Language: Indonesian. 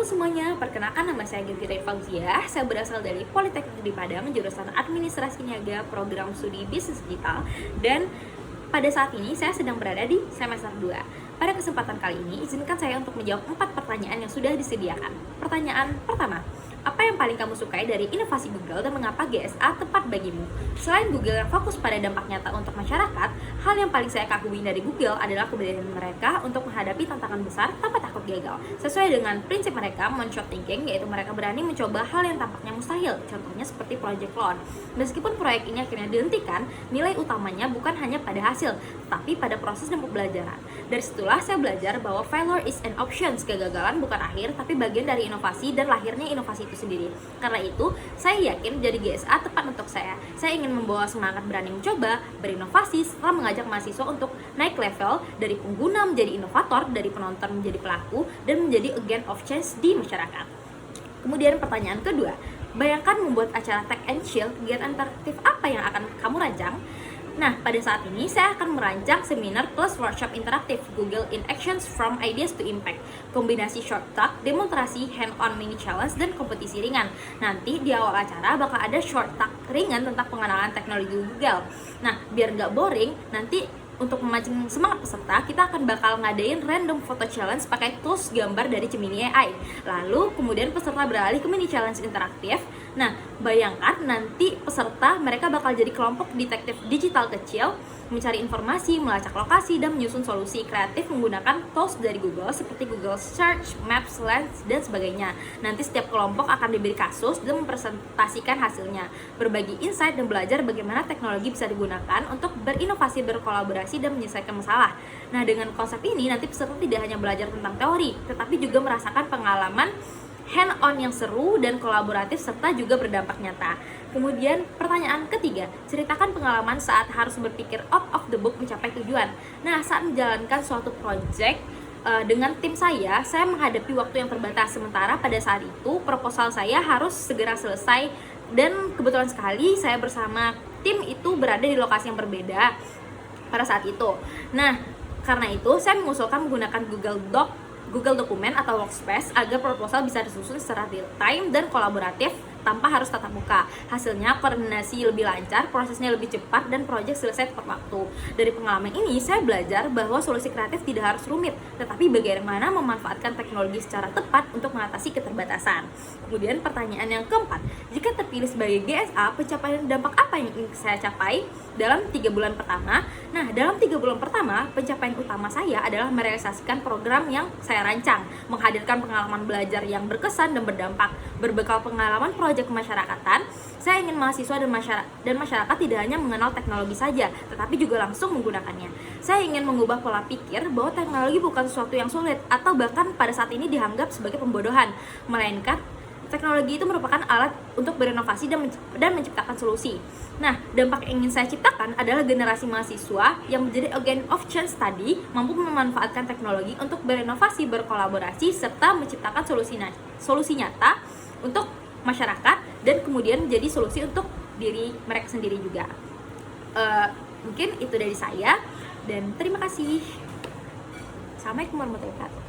Halo semuanya, perkenalkan nama saya Gilgit Fauziah. Saya berasal dari Politeknik di Padang, jurusan Administrasi Niaga, Program Studi Bisnis Digital. Dan pada saat ini saya sedang berada di semester 2. Pada kesempatan kali ini, izinkan saya untuk menjawab 4 pertanyaan yang sudah disediakan. Pertanyaan pertama, apa yang paling kamu sukai dari inovasi Google dan mengapa GSA tepat bagimu? Selain Google yang fokus pada dampak nyata untuk masyarakat, hal yang paling saya kagumi dari Google adalah keberanian mereka untuk menghadapi tantangan besar tanpa takut gagal. Sesuai dengan prinsip mereka, moonshot thinking, yaitu mereka berani mencoba hal yang tampaknya mustahil, contohnya seperti Project Clone. Meskipun proyek ini akhirnya dihentikan, nilai utamanya bukan hanya pada hasil, tapi pada proses dan pembelajaran. Dari situlah saya belajar bahwa failure is an option, kegagalan bukan akhir, tapi bagian dari inovasi dan lahirnya inovasi itu sendiri. Karena itu, saya yakin jadi GSA tepat untuk saya. Saya ingin membawa semangat berani mencoba, berinovasi, setelah mengajak mahasiswa untuk naik level dari pengguna menjadi inovator, dari penonton menjadi pelaku, dan menjadi agent of change di masyarakat. Kemudian pertanyaan kedua, bayangkan membuat acara Tech and Chill, kegiatan interaktif apa yang akan kamu rancang? Nah, pada saat ini saya akan merancang seminar plus workshop interaktif Google in Actions from Ideas to Impact, kombinasi short talk, demonstrasi, hand-on mini challenge, dan kompetisi ringan. Nanti di awal acara bakal ada short talk ringan tentang pengenalan teknologi Google. Nah, biar nggak boring, nanti untuk memancing semangat peserta, kita akan bakal ngadain random photo challenge pakai tools gambar dari Gemini AI. Lalu kemudian peserta beralih ke mini challenge interaktif. Nah, bayangkan nanti peserta mereka bakal jadi kelompok detektif digital kecil, mencari informasi, melacak lokasi, dan menyusun solusi kreatif menggunakan tools dari Google seperti Google Search, Maps, Lens, dan sebagainya. Nanti setiap kelompok akan diberi kasus dan mempresentasikan hasilnya, berbagi insight dan belajar bagaimana teknologi bisa digunakan untuk berinovasi, berkolaborasi, dan menyelesaikan masalah. Nah, dengan konsep ini nanti peserta tidak hanya belajar tentang teori, tetapi juga merasakan pengalaman hand-on yang seru dan kolaboratif serta juga berdampak nyata. Kemudian pertanyaan ketiga, ceritakan pengalaman saat harus berpikir out of the box mencapai tujuan. Nah, saat menjalankan suatu project dengan tim saya menghadapi waktu yang terbatas. Sementara pada saat itu proposal saya harus segera selesai dan kebetulan sekali saya bersama tim itu berada di lokasi yang berbeda pada saat itu. Nah, karena itu saya mengusulkan menggunakan Google Dokumen atau Workspace agar proposal bisa disusun secara real time dan kolaboratif tanpa harus tatap muka. Hasilnya koordinasi lebih lancar, prosesnya lebih cepat, dan proyek selesai tepat waktu. Dari pengalaman ini, saya belajar bahwa solusi kreatif tidak harus rumit, tetapi bagaimana memanfaatkan teknologi secara tepat untuk mengatasi keterbatasan. Kemudian pertanyaan yang keempat, jika terpilih sebagai GSA, pencapaian dampak apa yang ingin saya capai dalam 3 bulan pertama? Nah, dalam 3 bulan pertama, pencapaian utama saya adalah merealisasikan program yang saya rancang, menghadirkan pengalaman belajar yang berkesan dan berdampak. Berbekal pengalaman proyek kemasyarakatan, saya ingin mahasiswa dan masyarakat tidak hanya mengenal teknologi saja, tetapi juga langsung menggunakannya. Saya ingin mengubah pola pikir bahwa teknologi bukan sesuatu yang sulit, atau bahkan pada saat ini dianggap sebagai pembodohan, melainkan teknologi itu merupakan alat untuk berinovasi dan menciptakan solusi. Nah, dampak yang ingin saya ciptakan adalah generasi mahasiswa yang menjadi agent of change tadi, mampu memanfaatkan teknologi untuk berinovasi, berkolaborasi, serta menciptakan solusi nyata untuk masyarakat dan kemudian menjadi solusi untuk diri mereka sendiri juga. Mungkin itu dari saya dan terima kasih. Assalamualaikum warahmatullahi wabarakatuh.